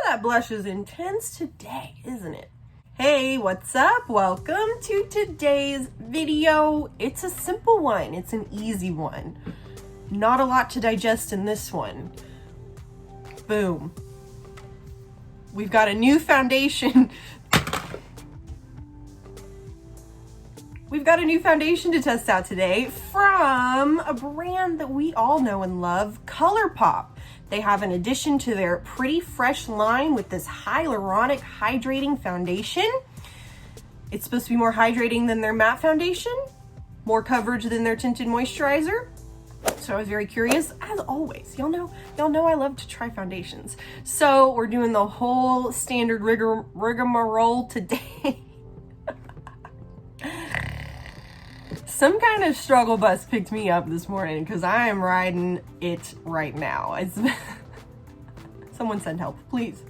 that blush is intense today, isn't it? Hey, what's up? Welcome to today's video. It's a simple one. It's an easy one. Not a lot to digest in this one. Boom. We've got a new foundation. We've got a new foundation to test out today from a brand that we all know and love, Colourpop. They have an addition to their Pretty Fresh line with this hyaluronic hydrating foundation. It's supposed to be more hydrating than their matte foundation, more coverage than their tinted moisturizer. So I was very curious, as always. Y'all know I love to try foundations. So we're doing the whole standard rigmarole today. Some kind of struggle bus picked me up this morning because I am riding it right now. Someone send help, please.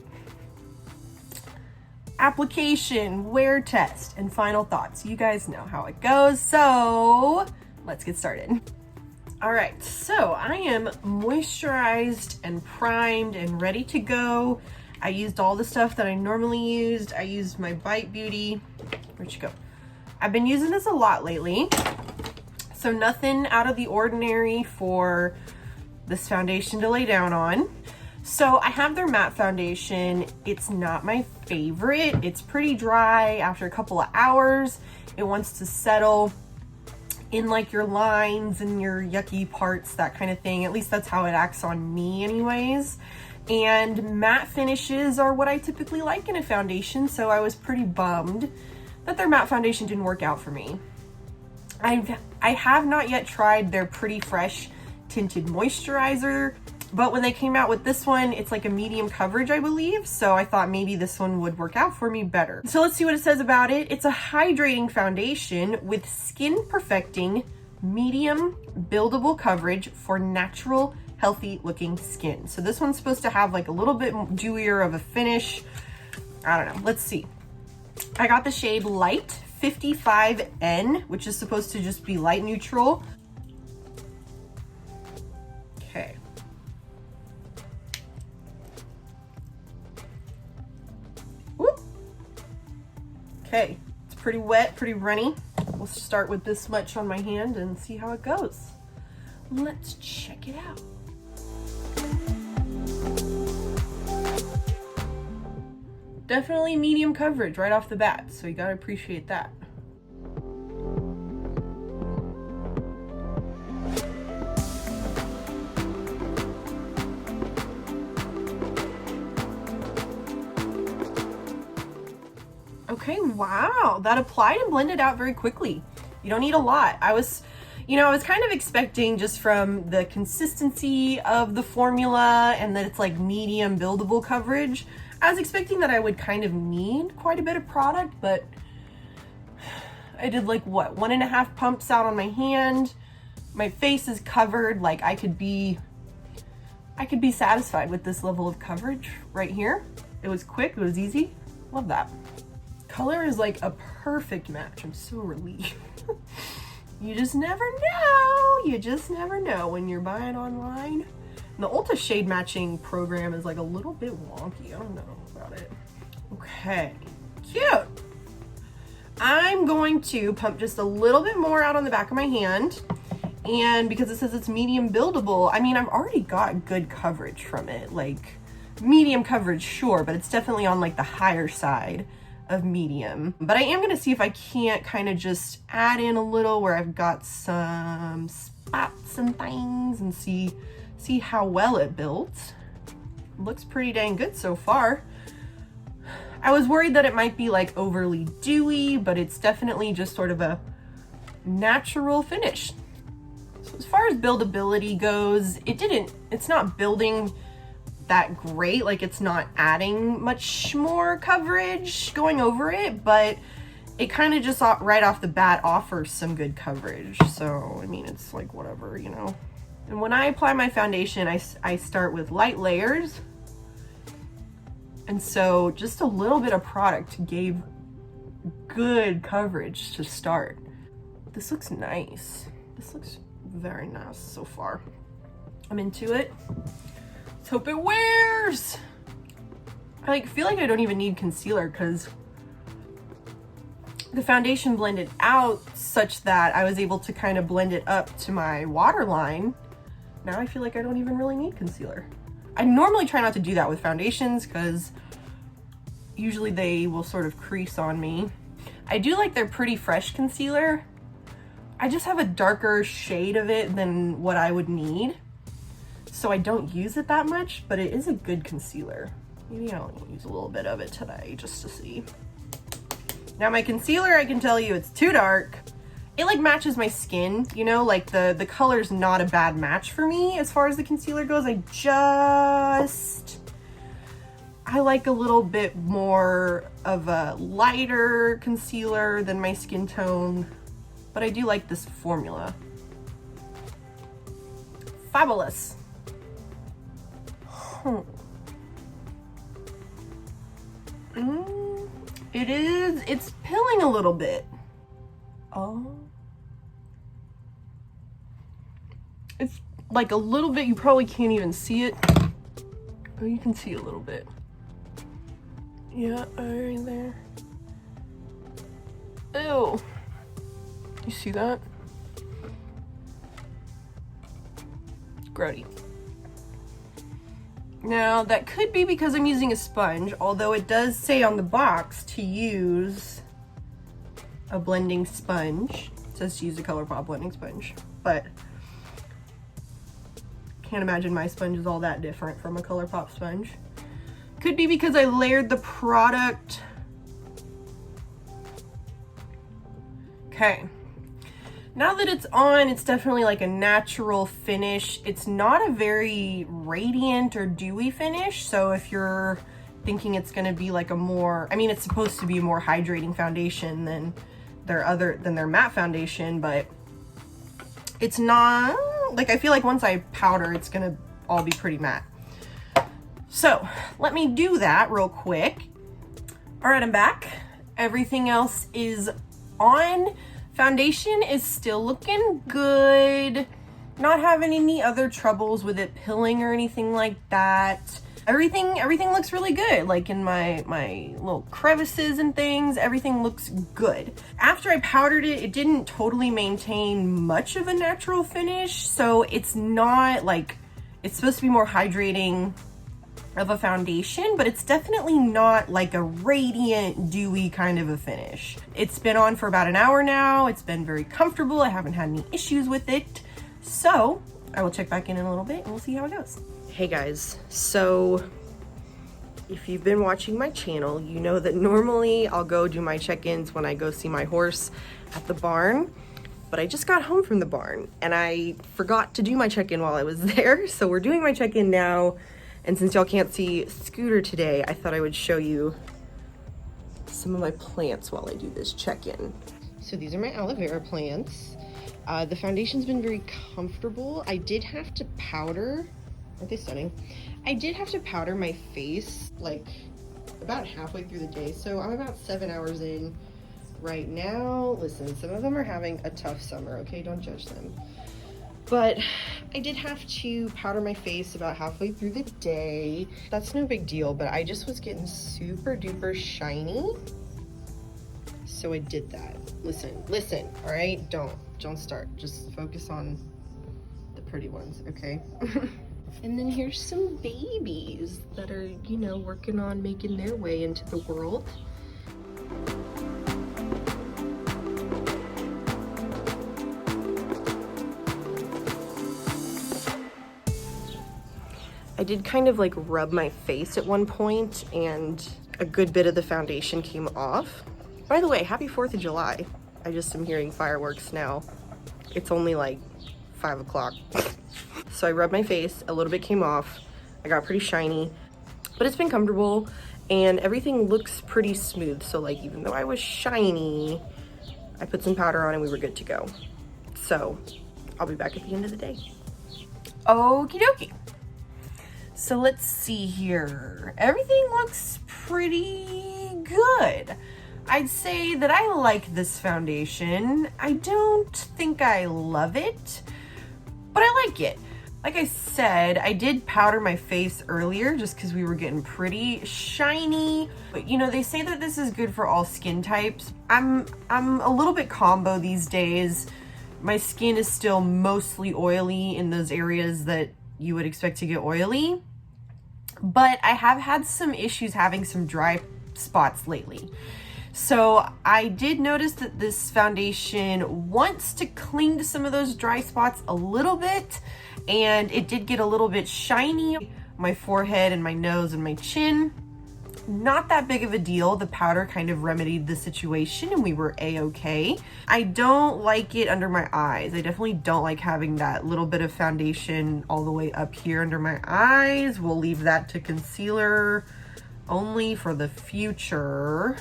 Application, wear test, and final thoughts. You guys know how it goes, so let's get started. All right, so I am moisturized and primed and ready to go. I used all the stuff that I normally used. I used my Bite Beauty. Where'd you go? I've been using this a lot lately, so nothing out of the ordinary for this foundation to lay down on. So I have their matte foundation. It's not my favorite. It's pretty dry after a couple of hours. It wants to settle in like your lines and your yucky parts, that kind of thing. At least that's how it acts on me anyways. And matte finishes are what I typically like in a foundation, so I was pretty bummed that their matte foundation didn't work out for me. I have not yet tried their Pretty Fresh tinted moisturizer, but when they came out with this one, it's like a medium coverage, I believe, so I thought maybe this one would work out for me better. So let's see what it says about it. It's a hydrating foundation with skin perfecting medium buildable coverage for natural, healthy looking skin. So this one's supposed to have like a little bit dewier of a finish. I don't know, let's see. I got the shade Light 55N, which is supposed to just be light neutral. Okay. Whoop. Okay, it's pretty wet, pretty runny. We'll start with this much on my hand and see how it goes. Let's check it out. Definitely medium coverage right off the bat, so you gotta appreciate that. Okay, wow, that applied and blended out very quickly. You don't need a lot. I was kind of expecting, just from the consistency of the formula and that it's like medium buildable coverage, I was expecting that I would kind of need quite a bit of product, but I did like what, 1.5 pumps out on my hand. My face is covered. Like I could be satisfied with this level of coverage right here. It was quick, it was easy. Love that. Color is like a perfect match. I'm so relieved. You just never know. You just never know when you're buying online. The Ulta shade matching program is like a little bit wonky. I don't know about it. Okay, cute. I'm going to pump just a little bit more out on the back of my hand. And because it says it's medium buildable, I mean, I've already got good coverage from it. Like medium coverage, sure, but it's definitely on like the higher side of medium. But I am gonna see if I can't kind of just add in a little where I've got some spots and things and see how well it builds. Looks pretty dang good so far. I was worried that it might be like overly dewy, but it's definitely just sort of a natural finish. So as far as buildability goes, it's not building that great. Like it's not adding much more coverage going over it, but it kind of just right off the bat offers some good coverage. So, I mean, it's like whatever, you know. And when I apply my foundation, I start with light layers. And so just a little bit of product gave good coverage to start. This looks nice. This looks very nice so far. I'm into it. Let's hope it wears. I feel like I don't even need concealer because the foundation blended out such that I was able to kind of blend it up to my waterline. Now I feel like I don't even really need concealer. I normally try not to do that with foundations because usually they will sort of crease on me. I do like their Pretty Fresh concealer. I just have a darker shade of it than what I would need, so I don't use it that much, but it is a good concealer. Maybe I'll use a little bit of it today just to see. Now my concealer, I can tell you it's too dark. It like matches my skin, you know, like the color's not a bad match for me as far as the concealer goes. I like a little bit more of a lighter concealer than my skin tone, but I do like this formula. Fabulous. It's pilling a little bit. Oh. It's like a little bit, you probably can't even see it. Oh, you can see a little bit. Yeah, right there. Ew. You see that? Grody. Now, that could be because I'm using a sponge, although it does say on the box to use a blending sponge. It says to use a Colourpop blending sponge, but can't imagine my sponge is all that different from a Colourpop sponge. Could be because I layered the product. Okay. Now that it's on, it's definitely like a natural finish. It's not a very radiant or dewy finish, so if you're thinking it's gonna be like a more, I mean, it's supposed to be a more hydrating foundation than their matte foundation, but it's not, like I feel like once I powder, it's gonna all be pretty matte. So let me do that real quick. All right, I'm back. Everything else is on. Foundation is still looking good. Not having any other troubles with it pilling or anything like that. Everything looks really good. Like in my little crevices and things, everything looks good. After I powdered it, it didn't totally maintain much of a natural finish. So it's not like, it's supposed to be more hydrating of a foundation, but it's definitely not like a radiant, dewy kind of a finish. It's been on for about an hour now. It's been very comfortable. I haven't had any issues with it. So I will check back in a little bit and we'll see how it goes. Hey guys, so if you've been watching my channel, you know that normally I'll go do my check-ins when I go see my horse at the barn, but I just got home from the barn and I forgot to do my check-in while I was there. So we're doing my check-in now. And since y'all can't see Scooter today, I thought I would show you some of my plants while I do this check-in. So these are my aloe vera plants. The foundation's been very comfortable. I did have to powder, aren't they stunning? I did have to powder my face like about halfway through the day. So I'm about 7 hours in right now. Listen, some of them are having a tough summer, okay? Don't judge them. But I did have to powder my face about halfway through the day. That's no big deal, but I just was getting super duper shiny. So I did that. Listen, all right? Don't start. Just focus on the pretty ones, okay? And then here's some babies that are, you know, working on making their way into the world. I did kind of like rub my face at one point and a good bit of the foundation came off. By the way, happy 4th of July. I just am hearing fireworks now. It's only like 5 o'clock. So I rubbed my face, a little bit came off. I got pretty shiny, but it's been comfortable and everything looks pretty smooth. So like, even though I was shiny, I put some powder on and we were good to go. So I'll be back at the end of the day. Okie dokie. So let's see here. Everything looks pretty good. I'd say that I like this foundation. I don't think I love it, but I like it. Like I said, I did powder my face earlier just because we were getting pretty shiny. But you know, they say that this is good for all skin types. I'm a little bit combo these days. My skin is still mostly oily in those areas that you would expect to get oily. But I have had some issues having some dry spots lately. So I did notice that this foundation wants to cling to some of those dry spots a little bit, and it did get a little bit shiny. My forehead and my nose and my chin, not that big of a deal. The powder kind of remedied the situation and we were a-okay. I don't like it under my eyes. I definitely don't like having that little bit of foundation all the way up here under my eyes. We'll leave that to concealer only for the future.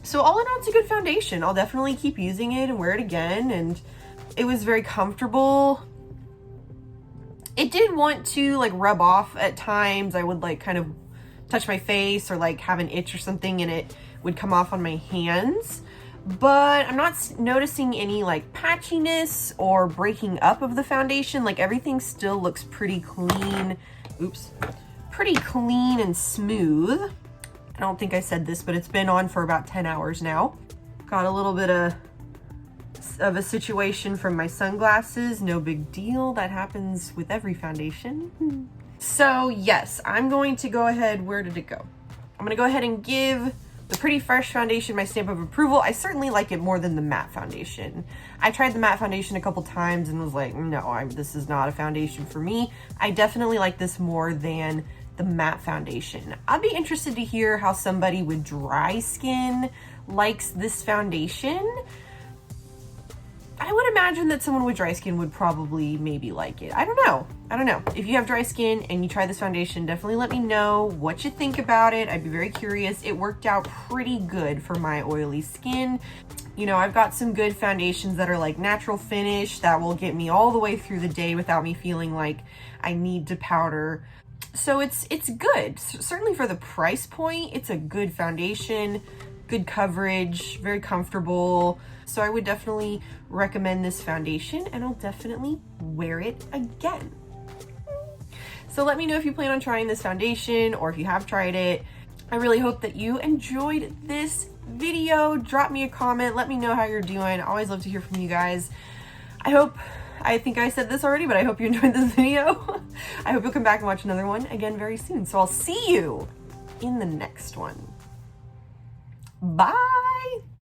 So all in all, it's a good foundation. I'll definitely keep using it and wear it again. And it was very comfortable. It did want to like rub off at times. I would like kind of touch my face or like have an itch or something and it would come off on my hands. But I'm not noticing any like patchiness or breaking up of the foundation. Like everything still looks pretty clean. Oops. Pretty clean and smooth. I don't think I said this, but it's been on for about 10 hours now. Got a little bit of a situation from my sunglasses. No big deal. That happens with every foundation. So yes, I'm going to go ahead. Where did it go? I'm going to go ahead and give the Pretty Fresh foundation my stamp of approval. I certainly like it more than the matte foundation. I tried the matte foundation a couple times and was like, no, this is not a foundation for me. I definitely like this more than the matte foundation. I'd be interested to hear how somebody with dry skin likes this foundation. I would imagine that someone with dry skin would probably maybe like it. I don't know. If you have dry skin and you try this foundation, definitely let me know what you think about it. I'd be very curious. It worked out pretty good for my oily skin. You know, I've got some good foundations that are like natural finish that will get me all the way through the day without me feeling like I need to powder. So it's good. Certainly for the price point, it's a good foundation, good coverage, very comfortable. So I would definitely recommend this foundation and I'll definitely wear it again. So let me know if you plan on trying this foundation or if you have tried it. I really hope that you enjoyed this video. Drop me a comment. Let me know how you're doing. I always love to hear from you guys. I think I said this already, but I hope you enjoyed this video. I hope you'll come back and watch another one again very soon. So I'll see you in the next one. Bye.